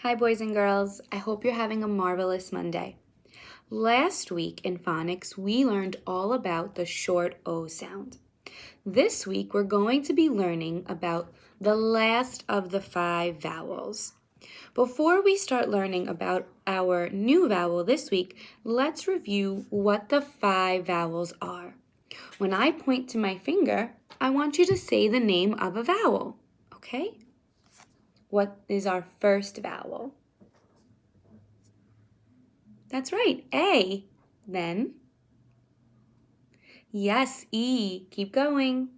Hi, boys and girls. I hope you're having a marvelous Monday. Last week in phonics, we learned all about the short O sound. This week, we're going to be learning about the last of the 5 vowels. Before we start learning about our new vowel this week, let's review what the 5 vowels are. When I point to my finger, I want you to say the name of a vowel, okay? What is our first vowel? That's right, A. Then, yes, E. Keep going.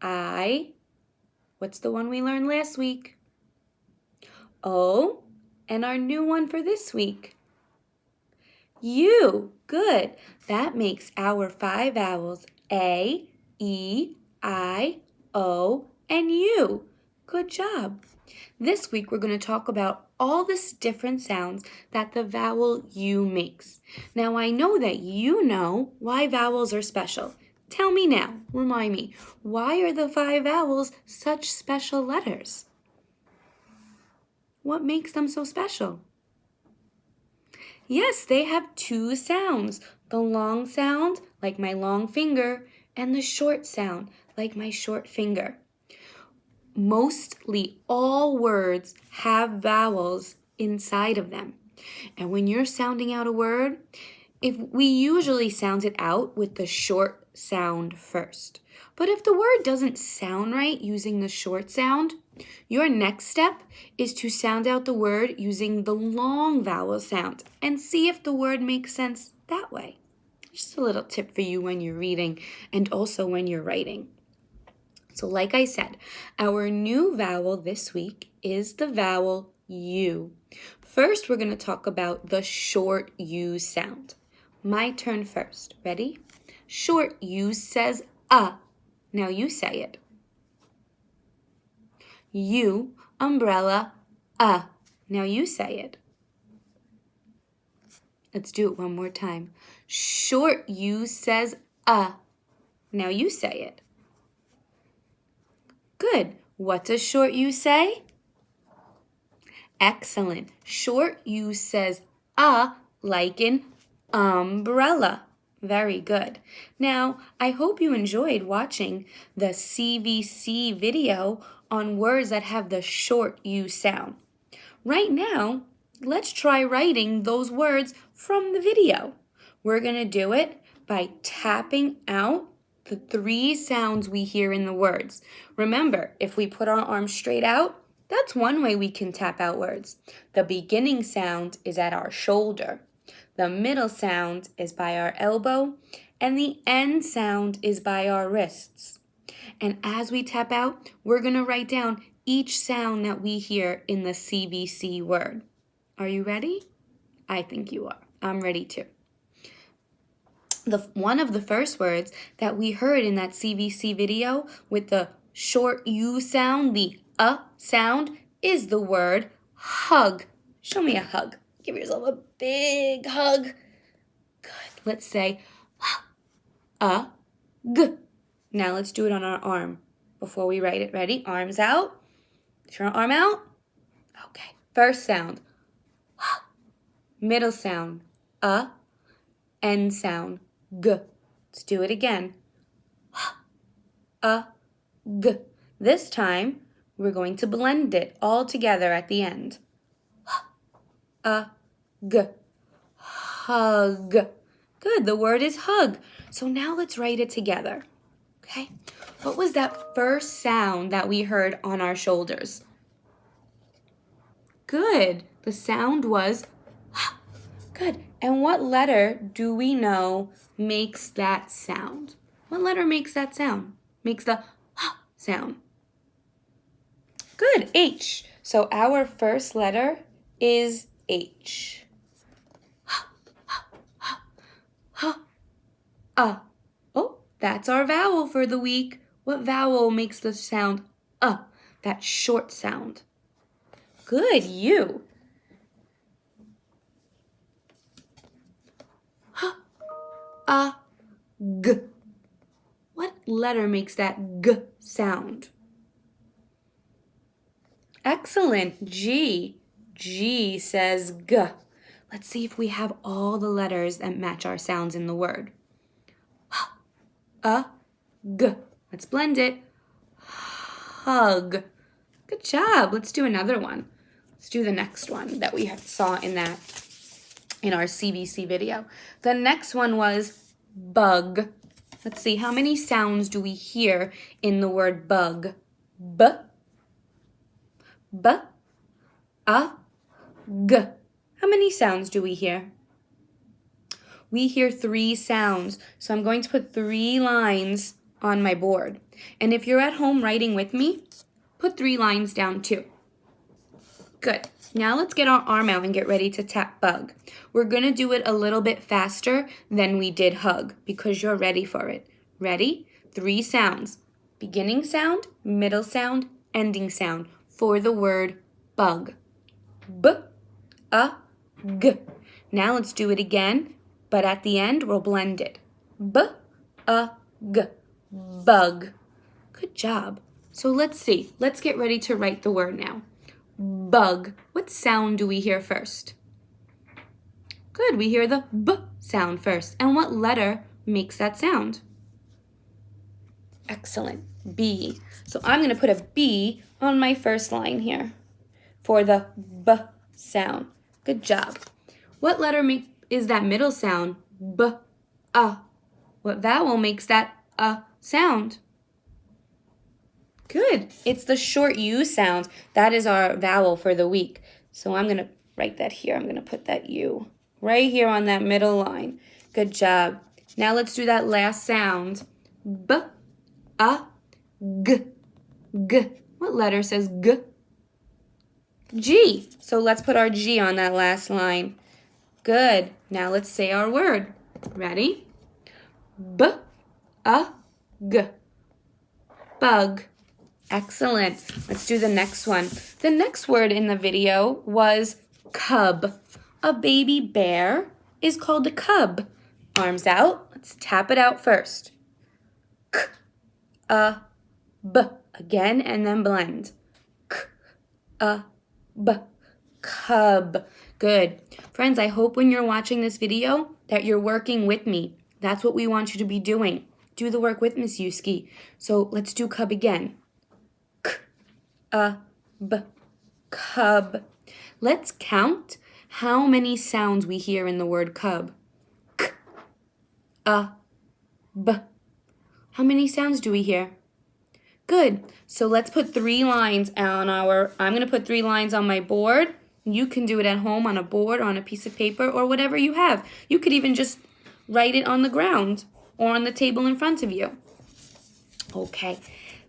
I. What's the one we learned last week? O. And our new one for this week. U. Good. That makes our 5 vowels A, E, I, O, and U. Good job. This week we're going to talk about all the different sounds that the vowel U makes. Now I know that you know why vowels are special. Tell me now, remind me, why are the 5 vowels such special letters? What makes them so special? Yes, they have 2 sounds, the long sound, like my long finger, and the short sound, like my short finger. Mostly all words have vowels inside of them. And when you're sounding out a word, we usually sound it out with the short sound first. But if the word doesn't sound right using the short sound, your next step is to sound out the word using the long vowel sound and see if the word makes sense that way. Just a little tip for you when you're reading and also when you're writing. So like I said, our new vowel this week is the vowel U. First, we're going to talk about the short U sound. My turn first. Ready? Short U says Now you say it. U, umbrella, Now you say it. Let's do it one more time. Short U says Now you say it. Good. What does short U say? Excellent. Short U says like in umbrella. Very good. Now, I hope you enjoyed watching the CVC video on words that have the short U sound. Right now, let's try writing those words from the video. We're going to do it by tapping out the 3 sounds we hear in the words. Remember, if we put our arms straight out, that's one way we can tap out words. The beginning sound is at our shoulder. The middle sound is by our elbow, and the end sound is by our wrists. And as we tap out, we're going to write down each sound that we hear in the CVC word. Are you ready? I think you are. I'm ready too. One of the first words that we heard in that CVC video with the short U sound, the sound, is the word hug. Show me a hug. Give yourself a big hug. Good. Let's say g. Now let's do it on our arm before we write it. Ready? Arms out. Turn our arm out. Okay. First sound. Middle sound. End sound. G. Let's do it again. G. This time, we're going to blend it all together at the end. G. Hug. Good, the word is hug. So now let's write it together. Okay? What was that first sound that we heard on our shoulders? Good. The sound was good. And what letter do we know makes that sound? What letter makes that sound? Makes the sound. Good, H. So our first letter is H. Oh, that's our vowel for the week. What vowel makes the sound that short sound? Good, U. G. What letter makes that G sound? Excellent, G. G says G. Let's see if we have all the letters that match our sounds in the word. G. Let's blend it. Hug. Good job. Let's do another one. Let's do the next one that we saw in our CVC video. The next one was bug. Let's see, how many sounds do we hear in the word bug? B, B, A, G. How many sounds do we hear? We hear 3 sounds. So I'm going to put 3 lines on my board. And if you're at home writing with me, put 3 lines down too. Good. Now let's get our arm out and get ready to tap bug. We're going to do it a little bit faster than we did hug because you're ready for it. Ready? 3 sounds. Beginning sound, middle sound, ending sound for the word bug. B, A, G. Now let's do it again, but at the end we'll blend it. B, A, G. Bug. Good job. So let's see. Let's get ready to write the word now. Bug. What sound do we hear first? Good, we hear the B sound first. And what letter makes that sound? Excellent, B. So I'm going to put a B on my first line here for the B sound. Good job. What letter is that middle sound? B, A. What vowel makes that sound? Good. It's the short U sound. That is our vowel for the week. So I'm going to write that here. I'm going to put that U right here on that middle line. Good job. Now let's do that last sound. B, A, G, G. What letter says G? G. So let's put our G on that last line. Good. Now let's say our word. Ready? B, A, G. Bug. Excellent. Let's do the next one. The next word in the video was cub. A baby bear is called a cub. Arms out. Let's tap it out first. K, A, B. Again and then blend. K, A, B. Cub. Good. Friends, I hope when you're watching this video that you're working with me. That's what we want you to be doing. Do the work with Miss Yuski. So let's do cub again. B, cub. Let's count how many sounds we hear in the word cub. K, B. How many sounds do we hear? Good. So let's put 3 lines on I'm going to put 3 lines on my board. You can do it at home on a board, on a piece of paper, or whatever you have. You could even just write it on the ground or on the table in front of you. Okay.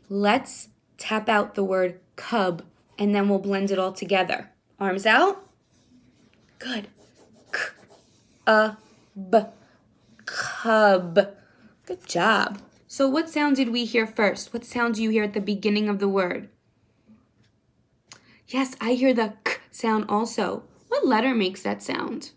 Let's tap out the word cub, and then we'll blend it all together. Arms out. Good. K, B. Cub. Good job. So what sound did we hear first? What sound do you hear at the beginning of the word? Yes, I hear the K sound also. What letter makes that sound?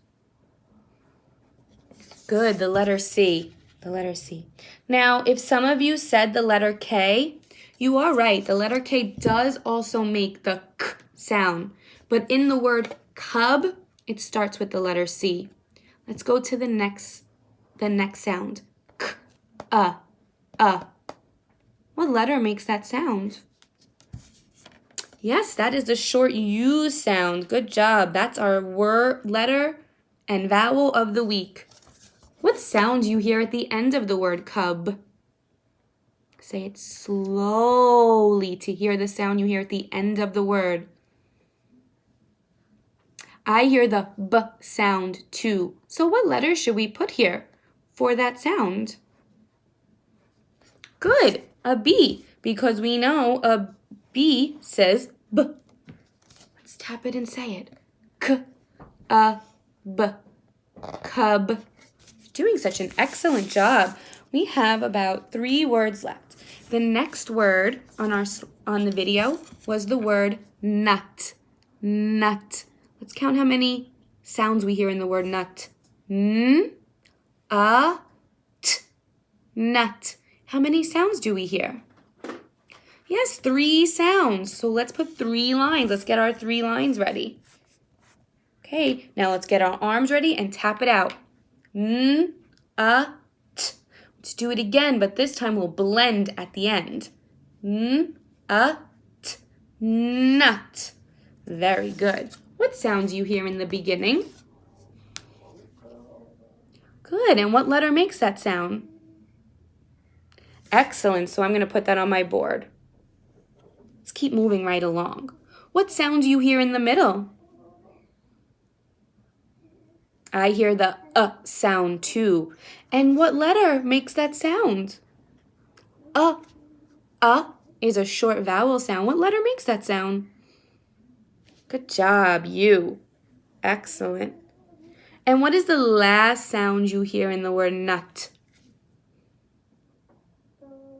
Good, the letter C. The letter C. Now, if some of you said the letter K, you are right. The letter K does also make the K sound. But in the word cub, it starts with the letter C. Let's go to the next sound. K, A. What letter makes that sound? Yes, that is the short U sound. Good job. That's our letter and vowel of the week. What sound do you hear at the end of the word cub? Say it slowly to hear the sound you hear at the end of the word. I hear the B sound too. So what letter should we put here for that sound? Good, a B, because we know a B says B. Let's tap it and say it. K, A, B, cub. Doing such an excellent job. We have about 3 words left. The next word on the video was the word nut. Nut. Let's count how many sounds we hear in the word nut. N, A, T. Nut. How many sounds do we hear? Yes, 3 sounds. So let's put 3 lines. Let's get our 3 lines ready. Okay, now let's get our arms ready and tap it out. N, a, t. Let's do it again, but this time we'll blend at the end. N, a, t, nut. Very good. What sounds do you hear in the beginning? Good, and what letter makes that sound? Excellent, so I'm going to put that on my board. Let's keep moving right along. What sound do you hear in the middle? I hear the sound too. And what letter makes that sound? Is a short vowel sound. What letter makes that sound? Good job, U. Excellent. And what is the last sound you hear in the word nut?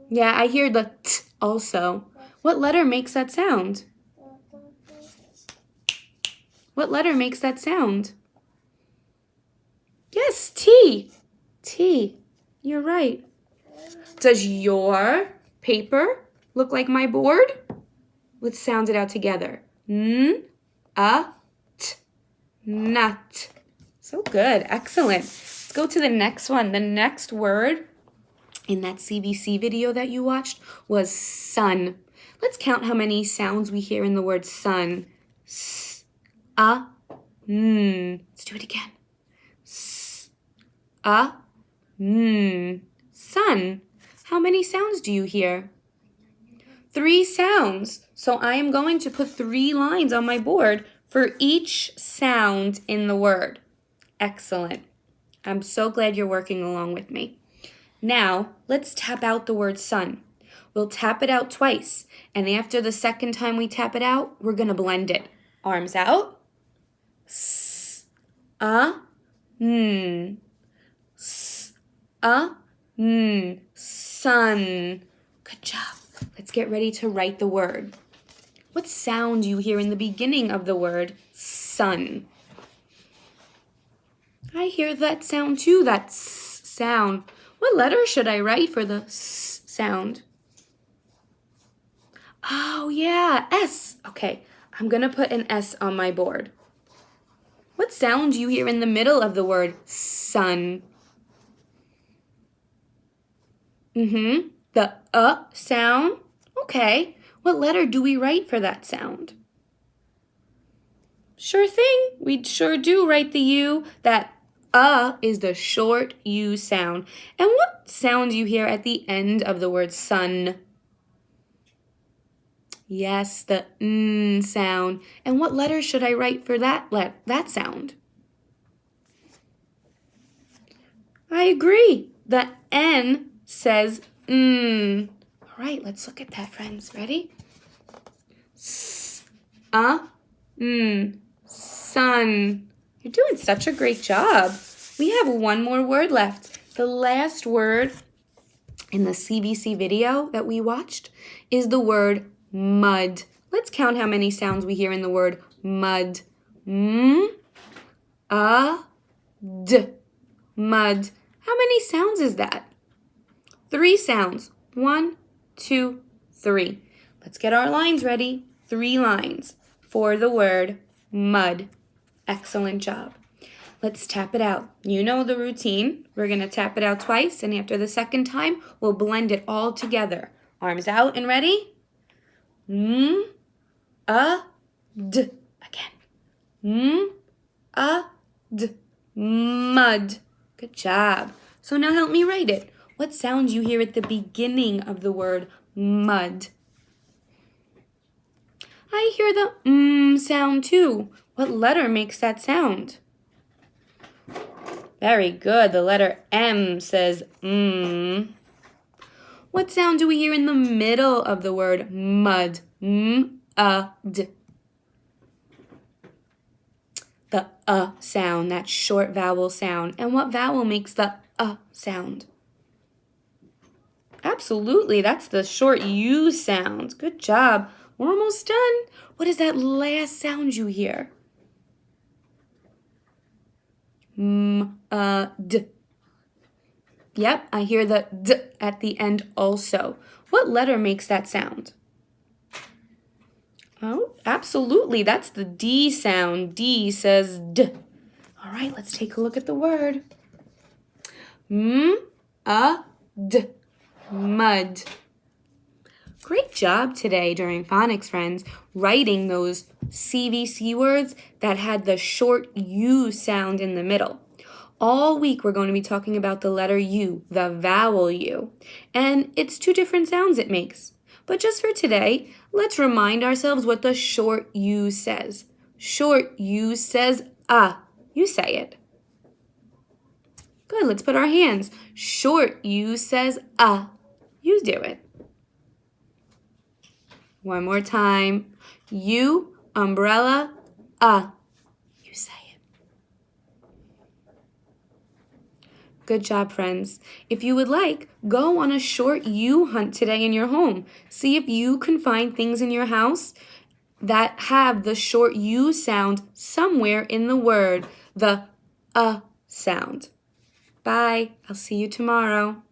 Yeah, I hear the t also. What letter makes that sound? What letter makes that sound? Yes, T. T. You're right. Does your paper look like my board? Let's sound it out together. N, a, t, nut. So good. Excellent. Let's go to the next one. The next word in that CVC video that you watched was sun. Let's count how many sounds we hear in the word sun. S, a, n. Let's do it again. S, a, n. Sun. How many sounds do you hear? 3 sounds. So I am going to put 3 lines on my board for each sound in the word. Excellent. I'm so glad you're working along with me. Now, let's tap out the word sun. We'll tap it out twice, and after the second time we tap it out, we're going to blend it. Arms out. S, a, n. S, a, n. Sun. Good job. Let's get ready to write the word. What sound do you hear in the beginning of the word sun? I hear that sound too, that s sound. What letter should I write for the s sound? Oh yeah, S. Okay, I'm going to put an S on my board. What sound do you hear in the middle of the word sun? The sound. Okay, what letter do we write for that sound? Sure thing, we sure do write the U. That is the short U sound. And what sound do you hear at the end of the word sun? Yes, the N sound. And what letter should I write for that sound? I agree. The N says N. All right, let's look at that, friends. Ready? S, N. Sun. You're doing such a great job. We have one more word left. The last word in the CVC video that we watched is the word mud. Let's count how many sounds we hear in the word mud. M, a, d. Mud. How many sounds is that? 3 sounds. 1, 2, 3. Let's get our lines ready. 3 lines for the word mud. Excellent job. Let's tap it out. You know the routine. We're going to tap it out twice, and after the second time, we'll blend it all together. Arms out and ready? M, a, d. Again. M, a, d. Mud. Good job. So now help me write it. What sound you hear at the beginning of the word mud? I hear the sound too. What letter makes that sound? Very good. The letter M says What sound do we hear in the middle of the word mud? M-a-d. The sound, that short vowel sound. And what vowel makes the sound? Absolutely, that's the short U sound. Good job. We're almost done. What is that last sound you hear? D. Yep, I hear the d at the end also. What letter makes that sound? Oh, absolutely. That's the D sound. D says D. All right, let's take a look at the word. M-a-d. Mud. Great job today during phonics, friends, writing those CVC words that had the short U sound in the middle. All week we're going to be talking about the letter U, the vowel U, and it's two different sounds it makes. But just for today, let's remind ourselves what the short U says. Short U says You say it. Good, let's put our hands. Short U says You do it. One more time. U, umbrella, You say it. Good job, friends. If you would like, go on a short U hunt today in your home. See if you can find things in your house that have the short U sound somewhere in the word, the sound. Bye. I'll see you tomorrow.